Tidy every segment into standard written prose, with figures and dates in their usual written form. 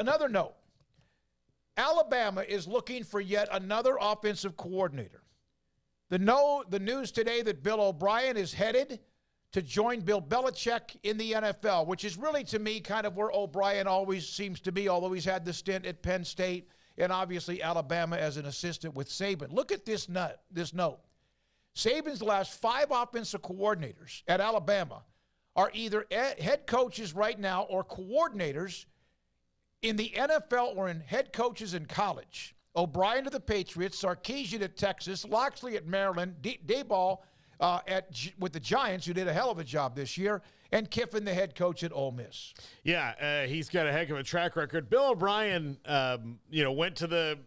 Another note. Alabama is looking for yet another offensive coordinator. The news today that Bill O'Brien is headed to join Bill Belichick in the NFL, which is really, to me, kind of where O'Brien always seems to be, although he's had the stint at Penn State and obviously Alabama as an assistant with Saban. Look at this note. Saban's last 5 offensive coordinators at Alabama are either head coaches right now or coordinators in the NFL or in head coaches in college. O'Brien to the Patriots, Sarkisian at Texas, Loxley at Maryland, Daboll with the Giants, who did a hell of a job this year, and Kiffin, the head coach at Ole Miss. Yeah, he's got a heck of a track record. Bill O'Brien, went to the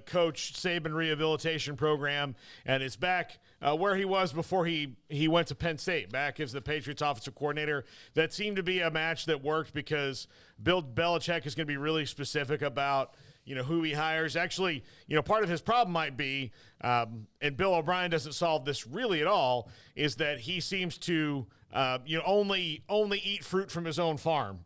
Coach Saban rehabilitation program and is back where he was before he went to Penn State, back as the Patriots offensive coordinator. That seemed to be a match that worked because Bill Belichick is going to be really specific about who he hires. Actually, part of his problem might be, and Bill O'Brien doesn't solve this really at all, is that he seems to, only eat fruit from his own farm.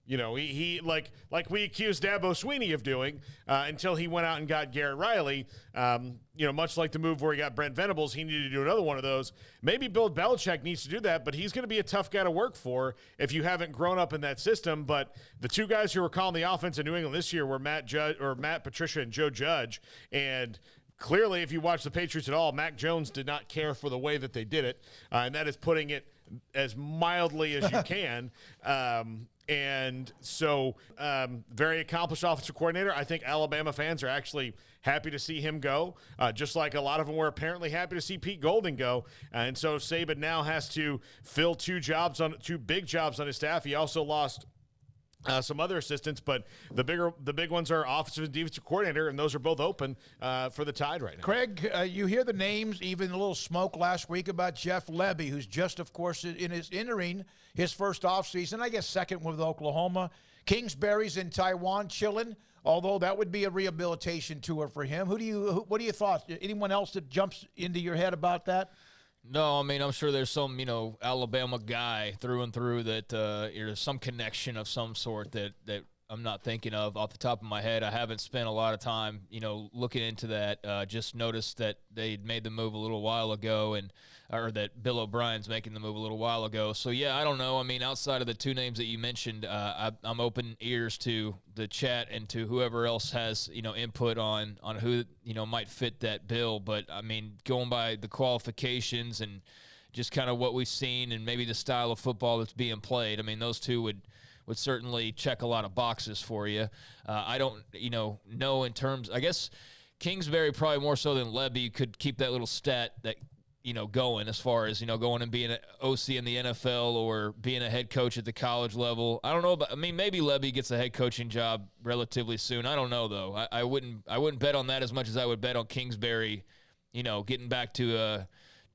He like we accused Dabo Swinney of doing until he went out and got Garrett Riley. Much like the move where he got Brent Venables, he needed to do another one of those. Maybe Bill Belichick needs to do that, but he's going to be a tough guy to work for if you haven't grown up in that system. But the 2 guys who were calling the offense in New England this year were Matt Patricia and Joe Judge. And clearly, if you watch the Patriots at all, Mac Jones did not care for the way that they did it, and that is putting it as mildly as you can. And so, very accomplished offensive coordinator. I think Alabama fans are actually happy to see him go, just like a lot of them were apparently happy to see Pete Golding go. And so Saban now has to fill 2 big jobs on his staff. He also lost some other assistants, but the big ones are offensive and defensive coordinator, and those are both open for the Tide right now. Craig, you hear the names, even a little smoke last week about Jeff Lebby, who's just, of course, entering his first offseason, I guess second with Oklahoma. Kingsbury's in Taiwan chilling, although that would be a rehabilitation tour for him. What do you thought? Anyone else that jumps into your head about that? No, I mean, I'm sure there's some, Alabama guy through and through that there's some connection of some sort that I'm not thinking of off the top of my head. I haven't spent a lot of time, looking into that. Just noticed that they'd made the move a little while ago, or that Bill O'Brien's making the move a little while ago. So, yeah, I don't know. I mean, outside of the 2 names that you mentioned, I'm open ears to the chat and to whoever else has, input on who, might fit that bill. But, I mean, going by the qualifications and just kind of what we've seen and maybe the style of football that's being played, I mean, those 2 would certainly check a lot of boxes for you. I don't, know in terms – I guess Kingsbury probably more so than Lebby could keep that little stat that – going as far as, going and being an OC in the NFL or being a head coach at the college level. I don't know, but I mean, maybe Lebby gets a head coaching job relatively soon. I don't know though. I wouldn't bet on that as much as I would bet on Kingsbury, getting back to the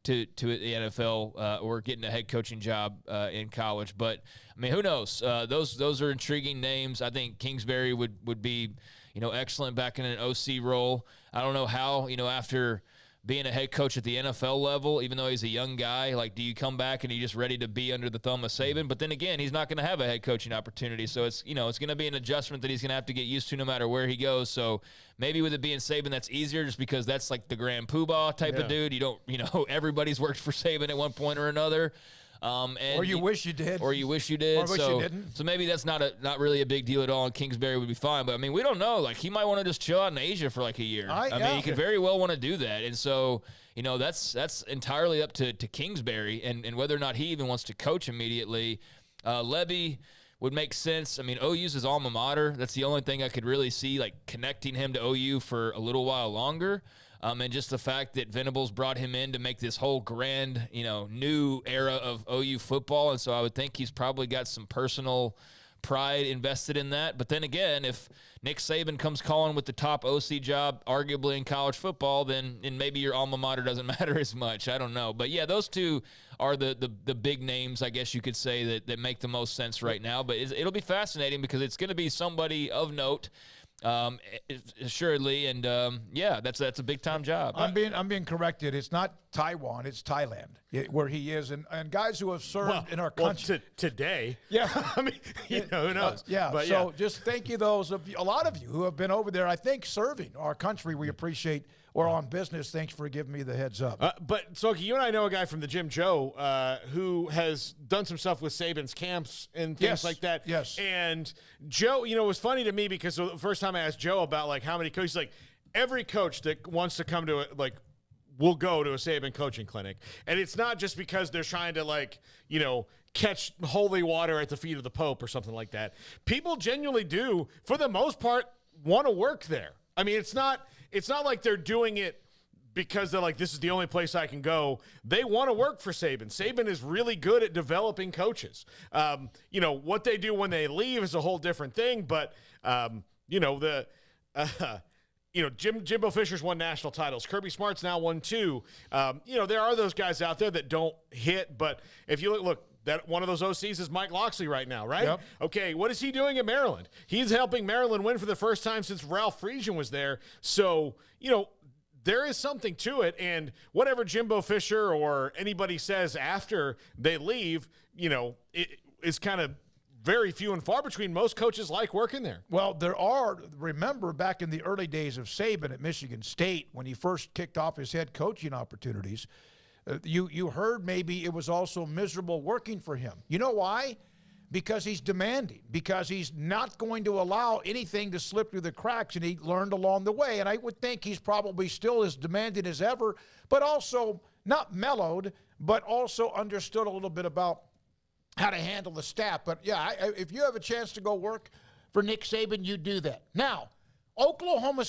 NFL or getting a head coaching job in college. But I mean, who knows? Those are intriguing names. I think Kingsbury would be, excellent back in an OC role. I don't know how, after being a head coach at the NFL level, even though he's a young guy, like, do you come back and you're just ready to be under the thumb of Saban? But then again, he's not going to have a head coaching opportunity. So it's, it's going to be an adjustment that he's going to have to get used to no matter where he goes. So maybe with it being Saban, that's easier just because that's like the grand poobah type of dude. You don't, everybody's worked for Saban at one point or another. Or you wish you did. Or you wish you did. Or wish you didn't. So maybe that's not really a big deal at all, and Kingsbury would be fine. But, I mean, we don't know. Like, he might want to just chill out in Asia for, like, a year. I mean, he could very well want to do that. And so, that's entirely up to Kingsbury and whether or not he even wants to coach immediately. Lebby would make sense. I mean, OU's his alma mater. That's the only thing I could really see, like, connecting him to OU for a little while longer. And just the fact that Venables brought him in to make this whole grand, new era of OU football. And so I would think he's probably got some personal pride invested in that. But then again, if Nick Saban comes calling with the top OC job, arguably in college football, then maybe your alma mater doesn't matter as much. I don't know. But, yeah, those 2 are the big names, I guess you could say, that make the most sense right now. But it'll be fascinating because it's going to be somebody of note. assuredly, and yeah, that's a big time job. I'm being corrected. It's not Taiwan, it's Thailand, where he is, and guys who have served in our country today. Yeah, I mean, who knows? yeah. But so just thank you, a lot of you who have been over there. I think serving our country. We appreciate. Or on business. Thanks for giving me the heads up. But Smoky, you and I know a guy from the gym, Joe, who has done some stuff with Saban's camps and things like that. Yes. And Joe, it was funny to me because the first time I asked Joe about like how many coaches, like every coach that wants to come to it, like will go to a Saban coaching clinic, and it's not just because they're trying to catch holy water at the feet of the Pope or something like that. People genuinely do, for the most part, want to work there. I mean, it's not like they're doing it because they're like, this is the only place I can go. They want to work for Saban. Saban is really good at developing coaches. What they do when they leave is a whole different thing. But, Jimbo Fisher's won national titles. Kirby Smart's now won 2. There are those guys out there that don't hit. But if you look, that one of those OCs is Mike Locksley right now, right? Yep. Okay, what is he doing at Maryland? He's helping Maryland win for the first time since Ralph Friesian was there. So, there is something to it. And whatever Jimbo Fisher or anybody says after they leave, it is kind of very few and far between. Most coaches like working there. Well, remember back in the early days of Saban at Michigan State when he first kicked off his head coaching opportunities, you heard maybe it was also miserable working for him. You know why? Because he's demanding, because he's not going to allow anything to slip through the cracks, and he learned along the way. And I would think he's probably still as demanding as ever, but also not mellowed, but also understood a little bit about how to handle the staff. But, yeah, if you have a chance to go work for Nick Saban, you do that. Now, Oklahoma